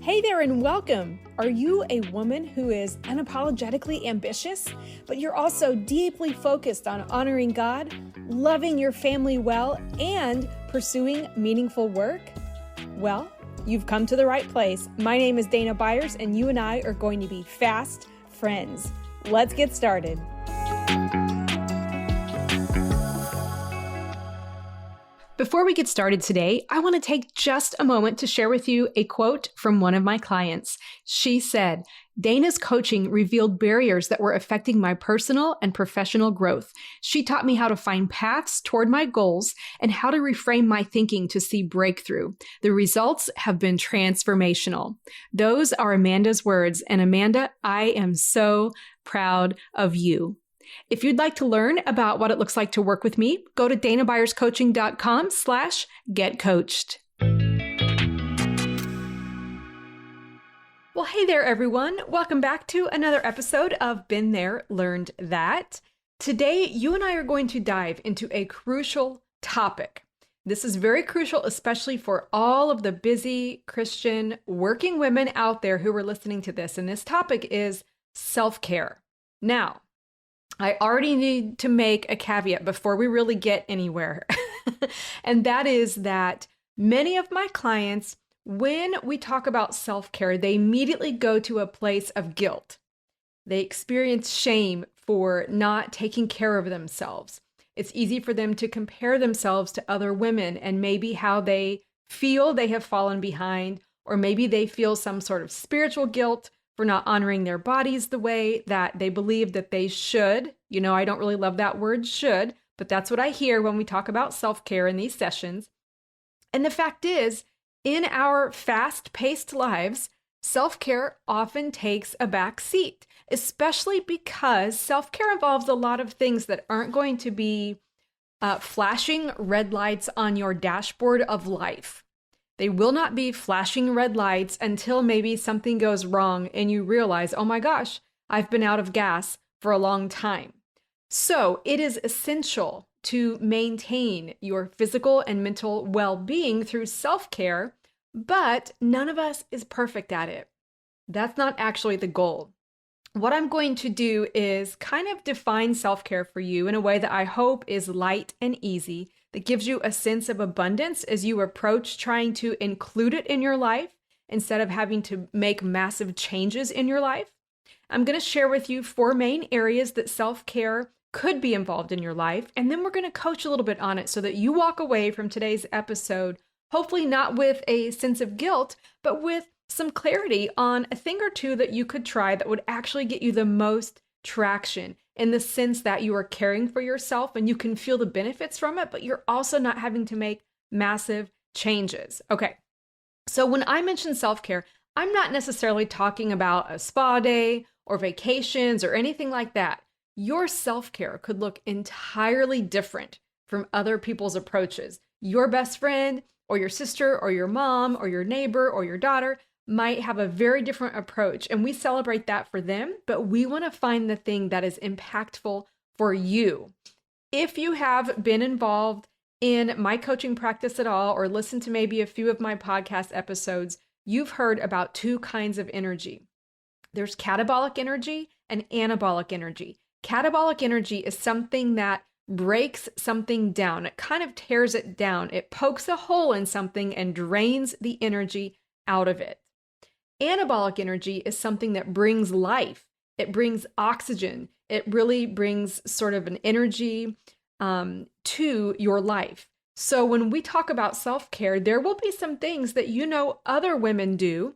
Hey there and welcome. Are you a woman who is unapologetically ambitious, but you're also deeply focused on honoring God, loving your family well, and pursuing meaningful work? Well, you've come to the right place. My name is Dana Byers, and you and I are going to be fast friends. Let's get started. Before we get started today, I want to take just a moment to share with you a quote from one of my clients. She said, "Dana's coaching revealed barriers that were affecting my personal and professional growth. She taught me how to find paths toward my goals and how to reframe my thinking to see breakthrough. The results have been transformational." Those are Amanda's words. And Amanda, I am so proud of you. If you'd like to learn about what it looks like to work with me, go to danabyers.coaching.com/getcoached. Well, hey there, everyone. Welcome back to another episode of Been There, Learned That. Today, you and I are going to dive into a crucial topic. This is very crucial, especially for all of the busy Christian working women out there who are listening to this. And this topic is self-care. Now, I already need to make a caveat before we really get anywhere. And that is that many of my clients, when we talk about self-care, they immediately go to a place of guilt. They experience shame for not taking care of themselves. It's easy for them to compare themselves to other women and maybe how they feel they have fallen behind, or maybe they feel some sort of spiritual guilt for not honoring their bodies the way that they believe that they should. You know, I don't really love that word should, but that's what I hear when we talk about self-care in these sessions. And the fact is, in our fast-paced lives, self-care often takes a back seat, especially because self-care involves a lot of things that aren't going to be flashing red lights on your dashboard of life. They will not be flashing red lights until maybe something goes wrong and you realize, oh my gosh, I've been out of gas for a long time. So it is essential to maintain your physical and mental well-being through self-care, but none of us is perfect at it. That's not actually the goal. What I'm going to do is kind of define self-care for you in a way that I hope is light and easy, that gives you a sense of abundance as you approach trying to include it in your life instead of having to make massive changes in your life. I'm going to share with you 4 main areas that self-care could be involved in your life, and then we're going to coach a little bit on it so that you walk away from today's episode, hopefully not with a sense of guilt, but with some clarity on a thing or two that you could try that would actually get you the most traction, in the sense that you are caring for yourself and you can feel the benefits from it, but you're also not having to make massive changes. Okay, so when I mention self-care, I'm not necessarily talking about a spa day or vacations or anything like that. Your self-care could look entirely different from other people's approaches. Your best friend or your sister or your mom or your neighbor or your daughter might have a very different approach, and we celebrate that for them, but we want to find the thing that is impactful for you. If you have been involved in my coaching practice at all, or listened to maybe a few of my podcast episodes, you've heard about 2 kinds of energy. There's catabolic energy and anabolic energy. Catabolic energy is something that breaks something down. It kind of tears it down. It pokes a hole in something and drains the energy out of it. Anabolic energy is something that brings life. It brings oxygen. It really brings sort of an energy to your life. So when we talk about self-care, there will be some things that you know other women do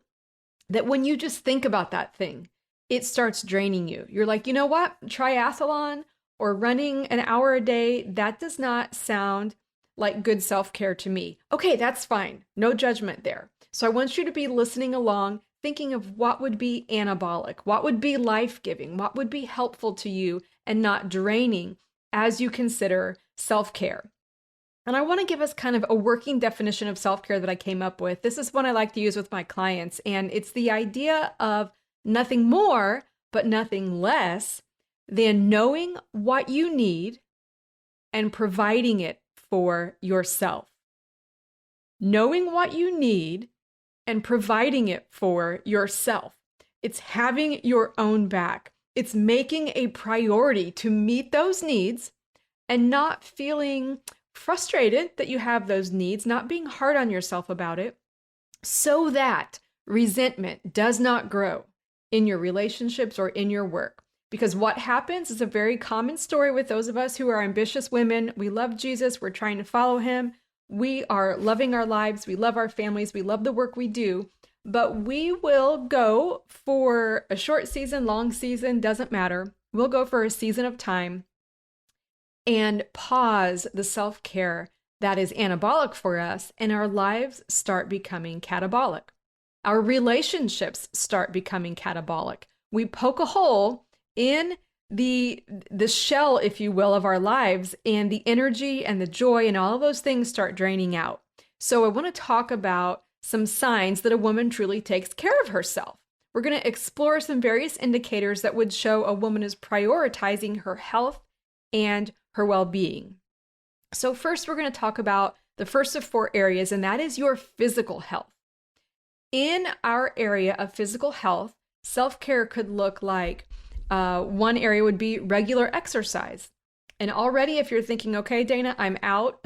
that when you just think about that thing, it starts draining you. You're like, you know what? Triathlon or running an hour a day, that does not sound like good self-care to me. Okay, that's fine. No judgment there. So I want you to be listening along, thinking of what would be anabolic, what would be life-giving, what would be helpful to you and not draining as you consider self-care. And I want to give us kind of a working definition of self-care that I came up with. This is one I like to use with my clients, and it's the idea of nothing more, but nothing less than knowing what you need and providing it for yourself. Knowing what you need and providing it for yourself. It's having your own back. It's making a priority to meet those needs and not feeling frustrated that you have those needs, not being hard on yourself about it, so that resentment does not grow in your relationships or in your work. Because what happens is a very common story with those of us who are ambitious women. We love Jesus. We're trying to follow him. We are loving our lives. We love our families. We love the work we do. But we will go for a short season, long season, doesn't matter. We'll go for a season of time and pause the self-care that is anabolic for us, and our lives start becoming catabolic. Our relationships start becoming catabolic. We poke a hole in the shell, if you will, of our lives, and the energy and the joy and all of those things start draining out. So I want to talk about some signs that a woman truly takes care of herself. We're going to explore some various indicators that would show a woman is prioritizing her health and her well-being. So first, we're going to talk about the first of 4 areas, and that is your physical health. In our area of physical health, self-care could look like one area would be regular exercise. And already, if you're thinking, okay, Dana, I'm out,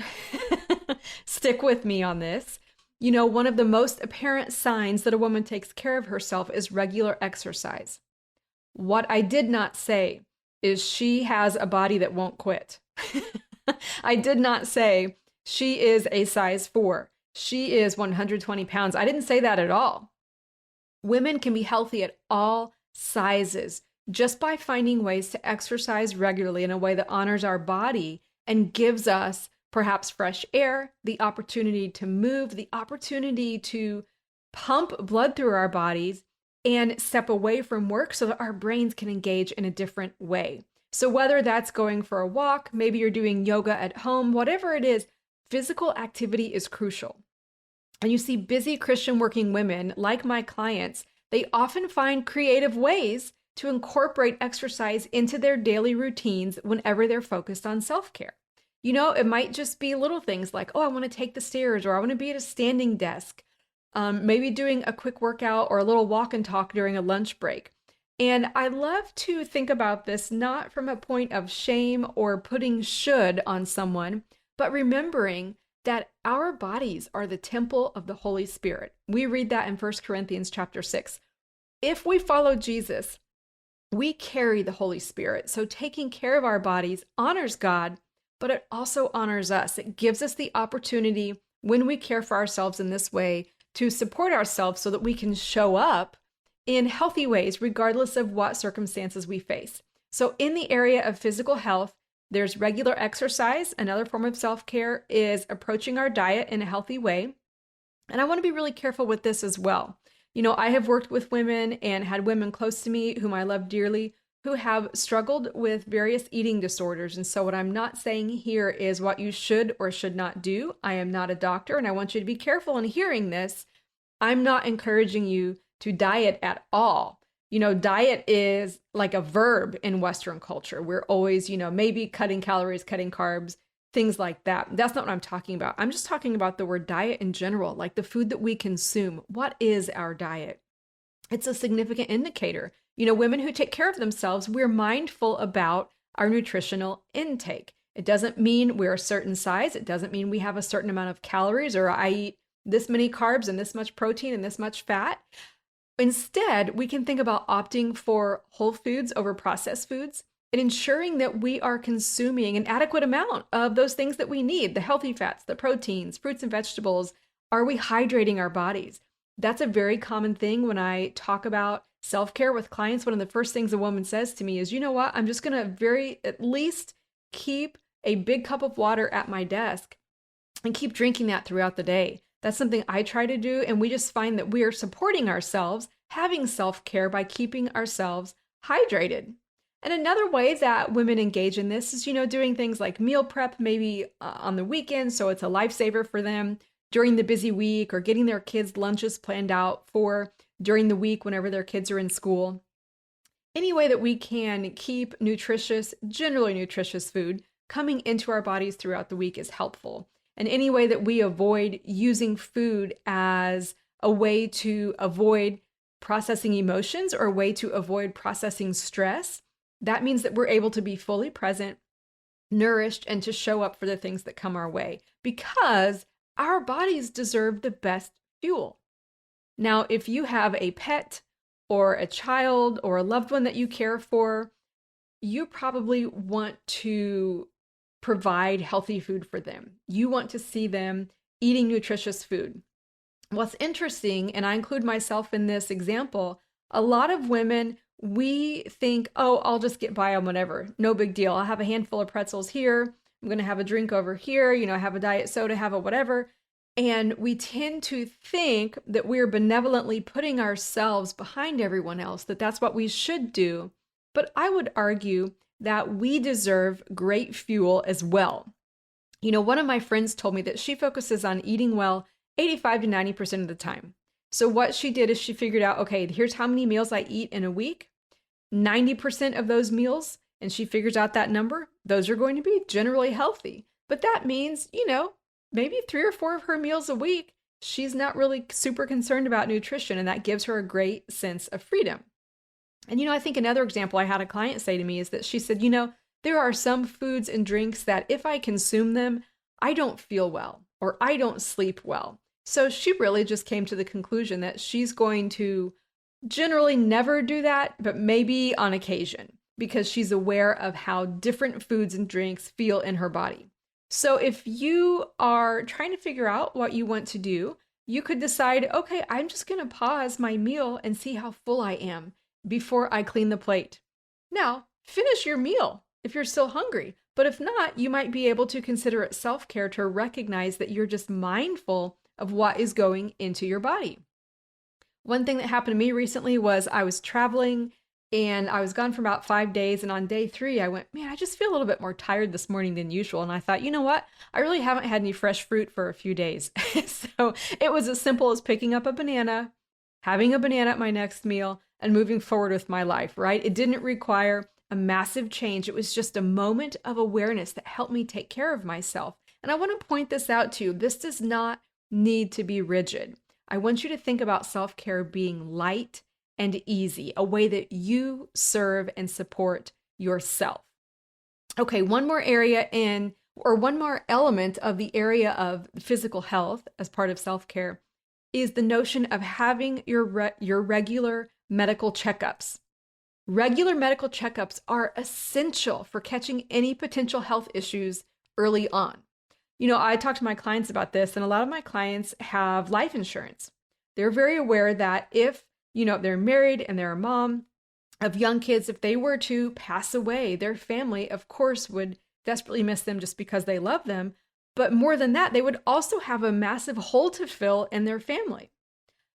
stick with me on this. You know, one of the most apparent signs that a woman takes care of herself is regular exercise. What I did not say is she has a body that won't quit. I did not say she is a size 4. She is 120 pounds. I didn't say that at all. Women can be healthy at all sizes just by finding ways to exercise regularly in a way that honors our body and gives us perhaps fresh air, the opportunity to move, the opportunity to pump blood through our bodies and step away from work so that our brains can engage in a different way. So whether that's going for a walk, maybe you're doing yoga at home, whatever it is, physical activity is crucial. And you see busy Christian working women, like my clients, they often find creative ways to incorporate exercise into their daily routines whenever they're focused on self-care. You know, it might just be little things like, oh, I want to take the stairs, or I want to be at a standing desk, maybe doing a quick workout or a little walk and talk during a lunch break. And I love to think about this not from a point of shame or putting should on someone, but remembering that our bodies are the temple of the Holy Spirit. We read that in 1 Corinthians chapter 6. If we follow Jesus, we carry the Holy Spirit. So taking care of our bodies honors God, but it also honors us. It gives us the opportunity when we care for ourselves in this way to support ourselves so that we can show up in healthy ways, regardless of what circumstances we face. So in the area of physical health, there's regular exercise. Another form of self-care is approaching our diet in a healthy way. And I want to be really careful with this as well. You know, I have worked with women and had women close to me whom I love dearly who have struggled with various eating disorders. And so what I'm not saying here is what you should or should not do. I am not a doctor, and I want you to be careful in hearing this. I'm not encouraging you to diet at all. You know, diet is like a verb in Western culture. We're always, maybe cutting calories, cutting carbs, things like that. That's not what I'm talking about. I'm just talking about the word diet in general, like the food that we consume. What is our diet? It's a significant indicator. You know, women who take care of themselves, we're mindful about our nutritional intake. It doesn't mean we're a certain size. It doesn't mean we have a certain amount of calories, or I eat this many carbs and this much protein and this much fat. Instead, we can think about opting for whole foods over processed foods and ensuring that we are consuming an adequate amount of those things that we need, the healthy fats, the proteins, fruits and vegetables. Are we hydrating our bodies? That's a very common thing when I talk about self-care with clients. One of the first things a woman says to me is, you know what, I'm just going to at least keep a big cup of water at my desk and keep drinking that throughout the day. That's something I try to do, and we just find that we are supporting ourselves, having self-care by keeping ourselves hydrated. And another way that women engage in this is, doing things like meal prep, maybe on the weekend, so it's a lifesaver for them during the busy week, or getting their kids' lunches planned out for during the week whenever their kids are in school. Any way that we can keep generally nutritious food coming into our bodies throughout the week is helpful. And any way that we avoid using food as a way to avoid processing emotions or a way to avoid processing stress, that means that we're able to be fully present, nourished, and to show up for the things that come our way because our bodies deserve the best fuel. Now, if you have a pet or a child or a loved one that you care for, you probably want to provide healthy food for them. You want to see them eating nutritious food. What's interesting, and I include myself in this example, a lot of women, we think, oh, I'll just get by on whatever. No big deal. I'll have a handful of pretzels here. I'm going to have a drink over here, have a diet soda, have a whatever. And we tend to think that we're benevolently putting ourselves behind everyone else, that that's what we should do. But I would argue that we deserve great fuel as well. One of my friends told me that she focuses on eating well 85 to 90% of the time. So what she did is she figured out, okay, here's how many meals I eat in a week. 90% of those meals, and she figures out that number, those are going to be generally healthy. But that means, maybe 3 or 4 of her meals a week, she's not really super concerned about nutrition, and that gives her a great sense of freedom. And, I think another example I had a client say to me is that she said, there are some foods and drinks that if I consume them, I don't feel well or I don't sleep well. So she really just came to the conclusion that she's going to generally never do that, but maybe on occasion, because she's aware of how different foods and drinks feel in her body. So if you are trying to figure out what you want to do, you could decide, okay, I'm just going to pause my meal and see how full I am before I clean the plate. Now, finish your meal if you're still hungry. But if not, you might be able to consider it self-care to recognize that you're just mindful of what is going into your body. One thing that happened to me recently was I was traveling and I was gone for about 5 days. And on day 3, I went, man, I just feel a little bit more tired this morning than usual. And I thought, you know what? I really haven't had any fresh fruit for a few days. So it was as simple as picking up a banana, having a banana at my next meal, and moving forward with my life, right? It didn't require a massive change. It was just a moment of awareness that helped me take care of myself. And I want to point this out to you. This does not need to be rigid. I want you to think about self-care being light and easy, a way that you serve and support yourself. Okay, one more element of the area of physical health as part of self-care is the notion of having your regular medical checkups. Regular medical checkups are essential for catching any potential health issues early on. I talk to my clients about this, and a lot of my clients have life insurance. They're very aware that if, they're married and they're a mom of young kids, if they were to pass away, their family, of course, would desperately miss them just because they love them. But more than that, they would also have a massive hole to fill in their family.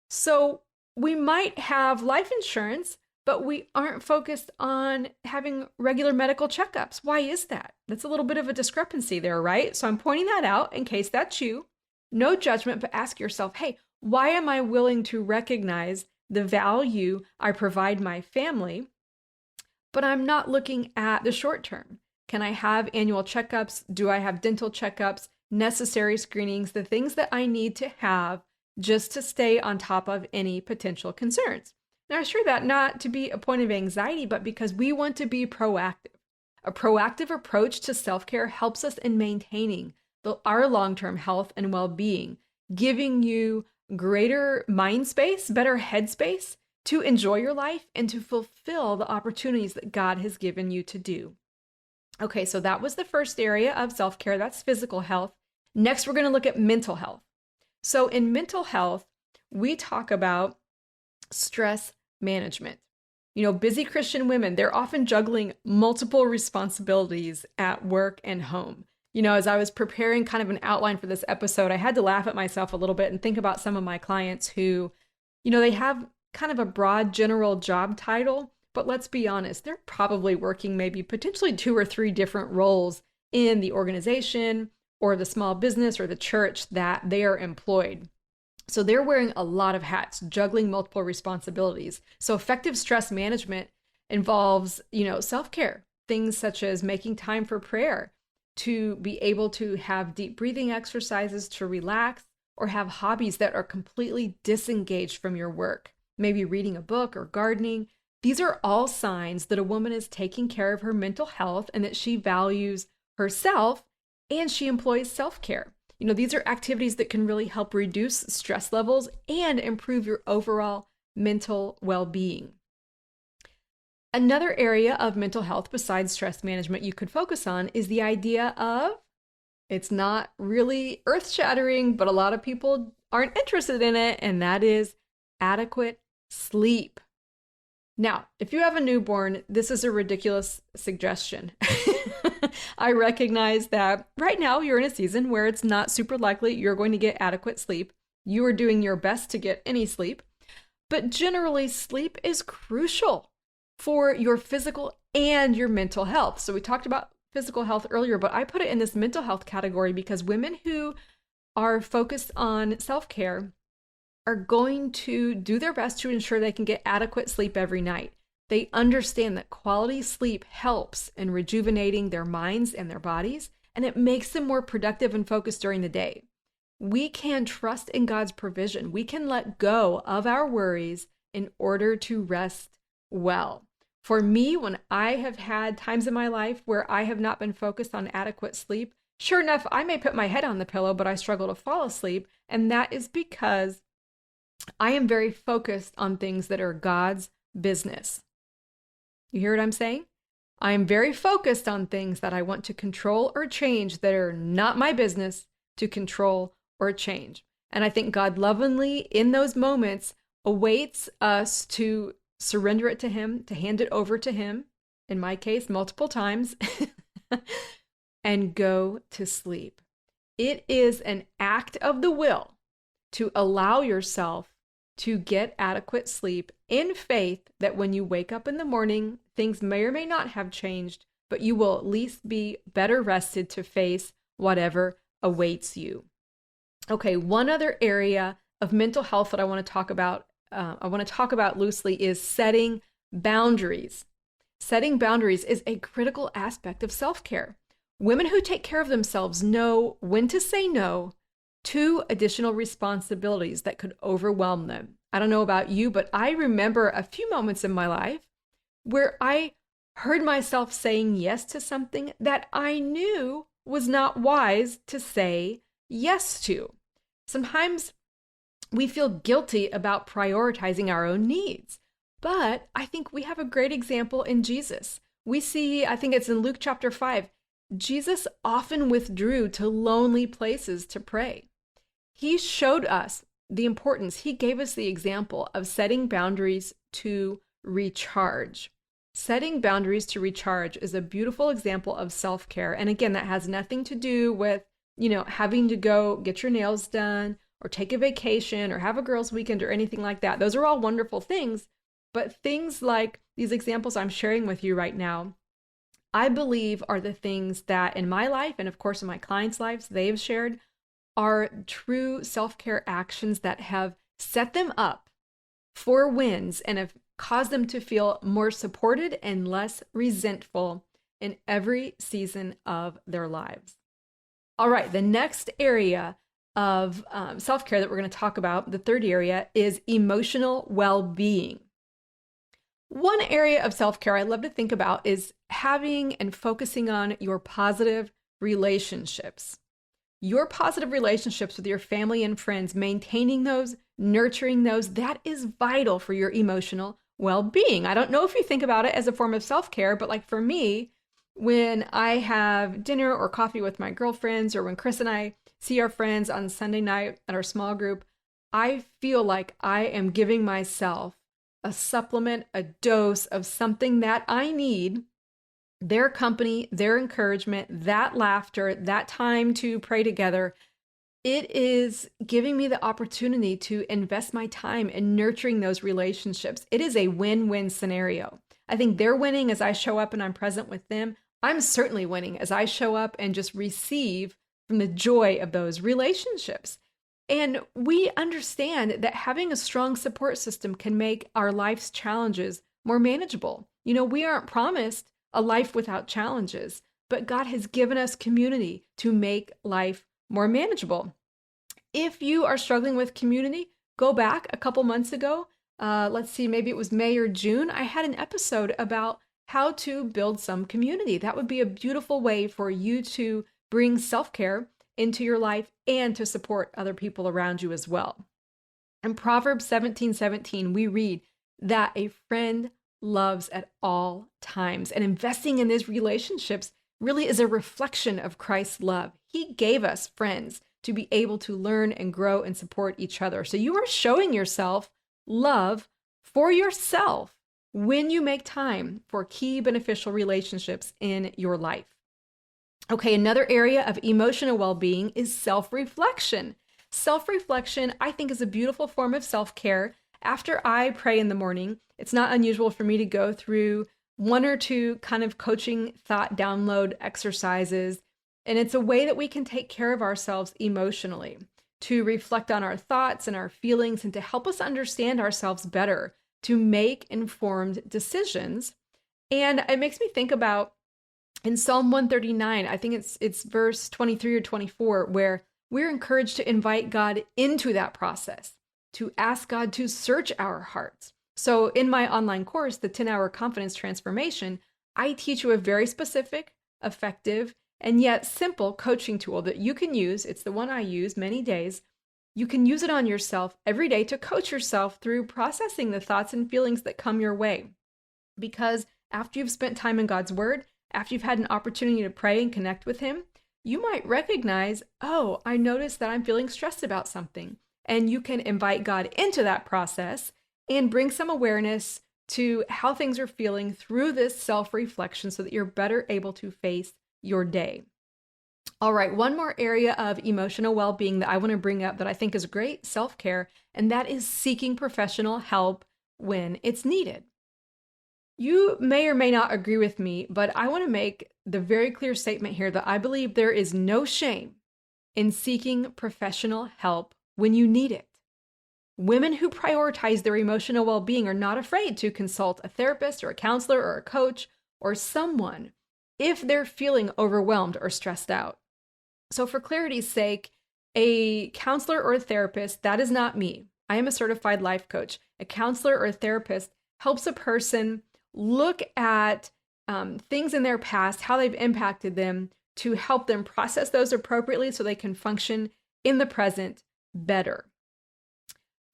So we might have life insurance, but we aren't focused on having regular medical checkups. Why is that? That's a little bit of a discrepancy there, right? So I'm pointing that out in case that's you. No judgment, but ask yourself, hey, why am I willing to recognize the value I provide my family, but I'm not looking at the short term? Can I have annual checkups? Do I have dental checkups, necessary screenings, the things that I need to have just to stay on top of any potential concerns? Now, I share that not to be a point of anxiety, but because we want to be proactive. A proactive approach to self-care helps us in maintaining our long-term health and well-being, giving you greater mind space, better head space to enjoy your life and to fulfill the opportunities that God has given you to do. Okay, so that was the first area of self-care. That's physical health. Next, we're going to look at mental health. So in mental health, we talk about stress management. Busy Christian women, they're often juggling multiple responsibilities at work and home. As I was preparing kind of an outline for this episode, I had to laugh at myself a little bit and think about some of my clients who, they have kind of a broad general job title, but let's be honest, they're probably working maybe potentially 2 or 3 different roles in the organization or the small business or the church that they are employed. So they're wearing a lot of hats, juggling multiple responsibilities. So effective stress management involves, self-care, things such as making time for prayer, to be able to have deep breathing exercises to relax, or have hobbies that are completely disengaged from your work, maybe reading a book or gardening. These are all signs that a woman is taking care of her mental health and that she values herself and she employs self-care. These are activities that can really help reduce stress levels and improve your overall mental well-being. Another area of mental health besides stress management you could focus on is the idea of, it's not really earth-shattering, but a lot of people aren't interested in it, and that is adequate sleep. Now, if you have a newborn, this is a ridiculous suggestion. I recognize that right now you're in a season where it's not super likely you're going to get adequate sleep. You are doing your best to get any sleep, but generally sleep is crucial for your physical and your mental health. So we talked about physical health earlier, but I put it in this mental health category because women who are focused on self-care are going to do their best to ensure they can get adequate sleep every night. They understand that quality sleep helps in rejuvenating their minds and their bodies, and it makes them more productive and focused during the day. We can trust in God's provision. We can let go of our worries in order to rest well. For me, when I have had times in my life where I have not been focused on adequate sleep, sure enough, I may put my head on the pillow, but I struggle to fall asleep. And that is because I am very focused on things that are God's business. You hear what I'm saying? I am very focused on things that I want to control or change that are not my business to control or change. And I think God lovingly, in those moments, awaits us to surrender it to Him, to hand it over to Him, in my case, multiple times, and go to sleep. It is an act of the will to allow yourself to get adequate sleep in faith that when you wake up in the morning, things may or may not have changed, but you will at least be better rested to face whatever awaits you. Okay, one other area of mental health that I want to talk about loosely is setting boundaries. Setting boundaries is a critical aspect of self-care. Women who take care of themselves know when to say no to additional responsibilities that could overwhelm them. I don't know about you, but I remember a few moments in my life where I heard myself saying yes to something that I knew was not wise to say yes to. Sometimes we feel guilty about prioritizing our own needs, but I think we have a great example in Jesus. We see, I think it's in Luke chapter 5, Jesus often withdrew to lonely places to pray. He showed us the importance. He gave us the example of setting boundaries to recharge. Setting boundaries to recharge is a beautiful example of self-care. And again, that has nothing to do with, having to go get your nails done or take a vacation or have a girls' weekend or anything like that. Those are all wonderful things. But things like these examples I'm sharing with you right now, I believe are the things that in my life, and of course in my clients' lives, they've shared, are true self-care actions that have set them up for wins and have caused them to feel more supported and less resentful in every season of their lives. All right, the next area of self-care that we're going to talk about, the third area, is emotional well-being. One area of self-care I love to think about is having and focusing on your positive relationships. Your positive relationships with your family and friends, maintaining those, nurturing those, that is vital for your emotional well-being. I don't know if you think about it as a form of self-care, but like for me, when I have dinner or coffee with my girlfriends, or when Chris and I see our friends on Sunday night at our small group, I feel like I am giving myself a supplement, a dose of something that I need. Their company, their encouragement, that laughter, that time to pray together, it is giving me the opportunity to invest my time in nurturing those relationships. It is a win-win scenario. I think they're winning as I show up and I'm present with them. I'm certainly winning as I show up and just receive from the joy of those relationships. And we understand that having a strong support system can make our life's challenges more manageable. We aren't promised a life without challenges, but God has given us community to make life more manageable. If you are struggling with community, go back a couple months ago. Let's see, maybe it was May or June. I had an episode about how to build some community. That would be a beautiful way for you to bring self-care into your life and to support other people around you as well. In Proverbs 17:17, we read that a friend loves at all times. And investing in these relationships really is a reflection of Christ's love. He gave us friends to be able to learn and grow and support each other. So you are showing yourself love for yourself when you make time for key beneficial relationships in your life. Okay, another area of emotional well-being is self-reflection. Self-reflection, I think, is a beautiful form of self-care. After I pray in the morning, it's not unusual for me to go through one or two kind of coaching thought download exercises. And it's a way that we can take care of ourselves emotionally, to reflect on our thoughts and our feelings and to help us understand ourselves better, to make informed decisions. And it makes me think about in Psalm 139, I think it's verse 23 or 24, where we're encouraged to invite God into that process, to ask God to search our hearts. So in my online course, the 10-Hour Confidence Transformation, I teach you a very specific, effective, and yet simple coaching tool that you can use. It's the one I use many days. You can use it on yourself every day to coach yourself through processing the thoughts and feelings that come your way. Because after you've spent time in God's Word, after you've had an opportunity to pray and connect with Him, you might recognize, oh, I noticed that I'm feeling stressed about something. And you can invite God into that process and bring some awareness to how things are feeling through this self-reflection so that you're better able to face your day. All right, one more area of emotional well-being that I want to bring up that I think is great self-care, and that is seeking professional help when it's needed. You may or may not agree with me, but I want to make the very clear statement here that I believe there is no shame in seeking professional help when you need it. Women who prioritize their emotional well-being are not afraid to consult a therapist or a counselor or a coach or someone if they're feeling overwhelmed or stressed out. So for clarity's sake, a counselor or a therapist, that is not me. I am a certified life coach. A counselor or a therapist helps a person look at things in their past, how they've impacted them, to help them process those appropriately so they can function in the present better.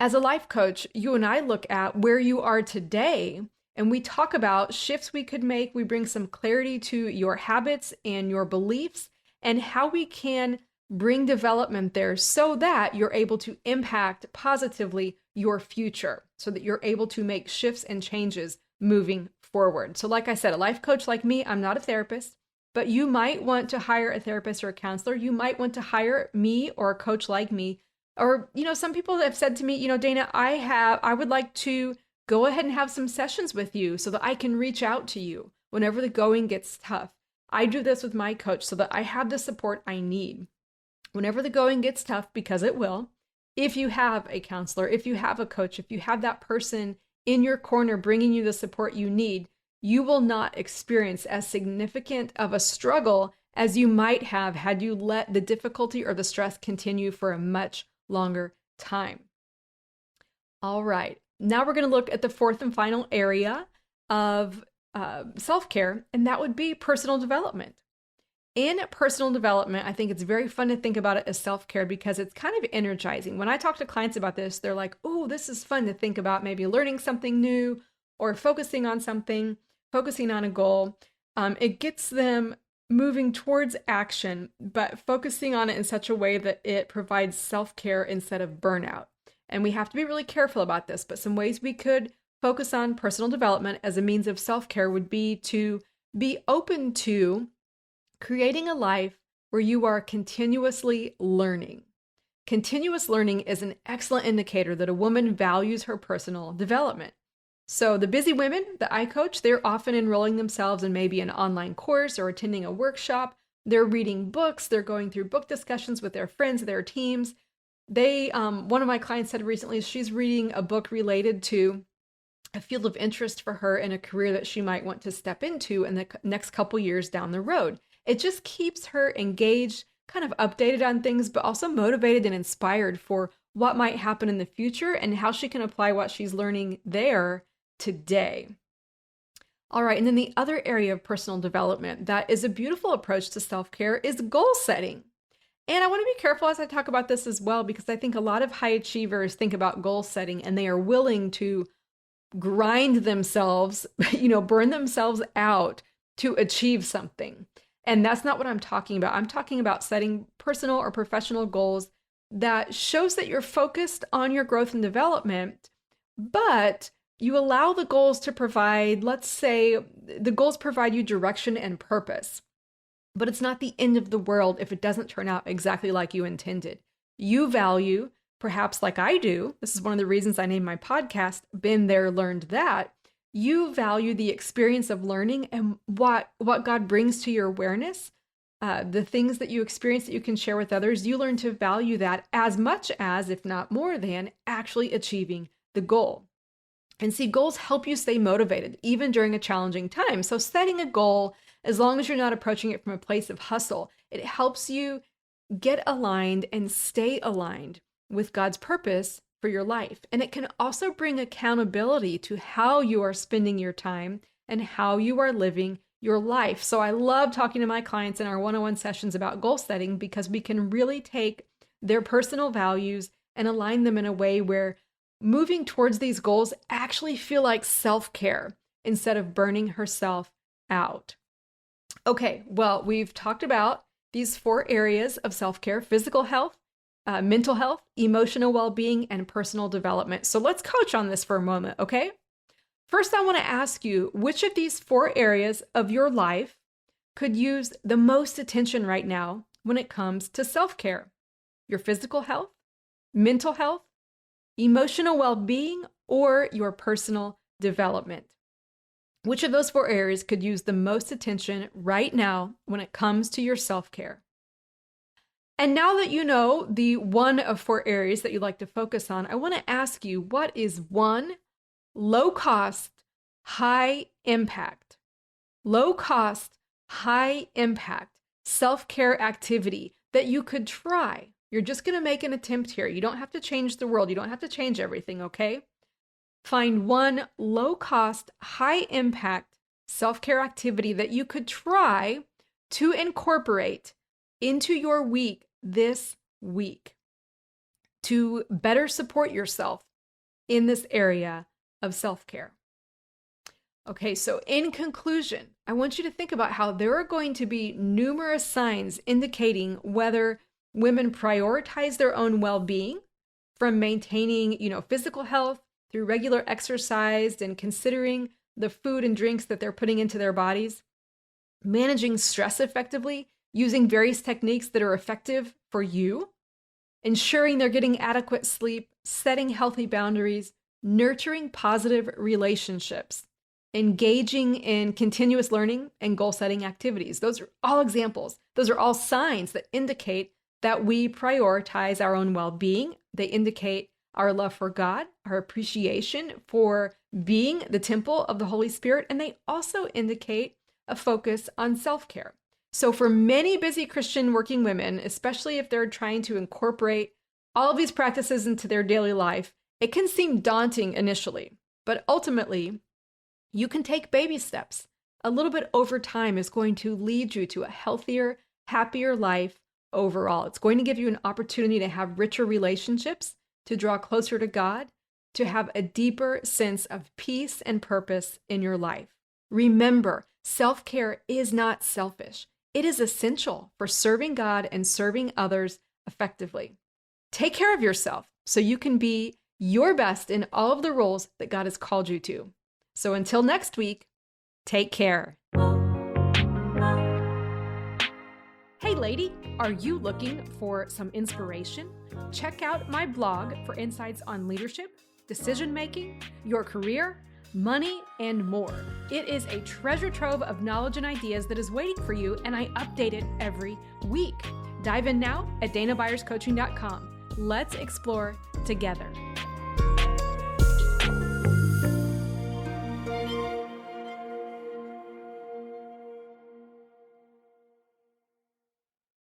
As a life coach, you and I look at where you are today, and we talk about shifts we could make. We bring some clarity to your habits and your beliefs and how we can bring development there so that you're able to impact positively your future, so that you're able to make shifts and changes moving forward. So like I said, a life coach like me, I'm not a therapist, but you might want to hire a therapist or a counselor. You might want to hire me or a coach like me. Or, some people have said to me, Dana, I would like to go ahead and have some sessions with you so that I can reach out to you whenever the going gets tough. I do this with my coach so that I have the support I need whenever the going gets tough, because it will. If you have a counselor, if you have a coach, if you have that person in your corner bringing you the support you need, you will not experience as significant of a struggle as you might have had you let the difficulty or the stress continue for a much longer time. All right, now we're going to look at the fourth and final area of self-care, and that would be personal development. In personal development, I think it's very fun to think about it as self-care because it's kind of energizing. When I talk to clients about this, they're like, oh, this is fun to think about maybe learning something new or focusing on something, focusing on a goal. It gets them moving towards action, but focusing on it in such a way that it provides self-care instead of burnout. And we have to be really careful about this, but some ways we could focus on personal development as a means of self-care would be to be open to creating a life where you are continuously learning. Continuous learning is an excellent indicator that a woman values her personal development. So the busy women that I coach, they're often enrolling themselves in maybe an online course or attending a workshop. They're reading books. They're going through book discussions with their friends, their teams. One of my clients said recently she's reading a book related to a field of interest for her in a career that she might want to step into in the next couple years down the road. It just keeps her engaged kind of updated on things, but also motivated and inspired for what might happen in the future and how she can apply what she's learning there today. All right, and then the other area of personal development that is a beautiful approach to self-care is goal setting. And I want to be careful as I talk about this as well, because I think a lot of high achievers think about goal setting and they are willing to grind themselves, burn themselves out to achieve something. And that's not what I'm talking about. I'm talking about setting personal or professional goals that shows that you're focused on your growth and development, but you allow the goals to provide, let's say, the goals provide you direction and purpose. But it's not the end of the world if it doesn't turn out exactly like you intended. You value, perhaps like I do, this is one of the reasons I named my podcast, Been There, Learned That. You value the experience of learning and what God brings to your awareness, the things that you experience that you can share with others. You learn to value that as much as, if not more than, actually achieving the goal. And see, goals help you stay motivated, even during a challenging time. So setting a goal, as long as you're not approaching it from a place of hustle, it helps you get aligned and stay aligned with God's purpose for your life. And it can also bring accountability to how you are spending your time and how you are living your life. So I love talking to my clients in our one-on-one sessions about goal setting, because we can really take their personal values and align them in a way where moving towards these goals actually feel like self-care instead of burning herself out. Okay, well, we've talked about these 4 areas of self-care: physical health, mental health, emotional well-being, and personal development. So let's coach on this for a moment, okay? First, I want to ask you, which of these 4 areas of your life could use the most attention right now when it comes to self-care? Your physical health, mental health, emotional well-being, or your personal development? Which of those 4 areas could use the most attention right now when it comes to your self-care? And now that you know the one of 4 areas that you'd like to focus on, I want to ask you, what is one low-cost, high-impact self-care activity that you could try? You're just going to make an attempt here. You don't have to change the world. You don't have to change everything, okay? Find one low-cost, high-impact self-care activity that you could try to incorporate into your week this week to better support yourself in this area of self-care. Okay, so in conclusion, I want you to think about how there are going to be numerous signs indicating whether women prioritize their own well-being, from maintaining, physical health through regular exercise and considering the food and drinks that they're putting into their bodies, managing stress effectively, using various techniques that are effective for you, ensuring they're getting adequate sleep, setting healthy boundaries, nurturing positive relationships, engaging in continuous learning and goal-setting activities. Those are all examples. Those are all signs that indicate that we prioritize our own well-being. They indicate our love for God, our appreciation for being the temple of the Holy Spirit, and they also indicate a focus on self-care. So for many busy Christian working women, especially if they're trying to incorporate all of these practices into their daily life, it can seem daunting initially, but ultimately, you can take baby steps. A little bit over time is going to lead you to a healthier, happier life overall. It's going to give you an opportunity to have richer relationships, to draw closer to God, to have a deeper sense of peace and purpose in your life. Remember, self-care is not selfish. It is essential for serving God and serving others effectively. Take care of yourself so you can be your best in all of the roles that God has called you to. So until next week, take care. Hey lady, are you looking for some inspiration? Check out my blog for insights on leadership, decision-making, your career, money, and more. It is a treasure trove of knowledge and ideas that is waiting for you, and I update it every week. Dive in now at danabuyerscoaching.com. Let's explore together.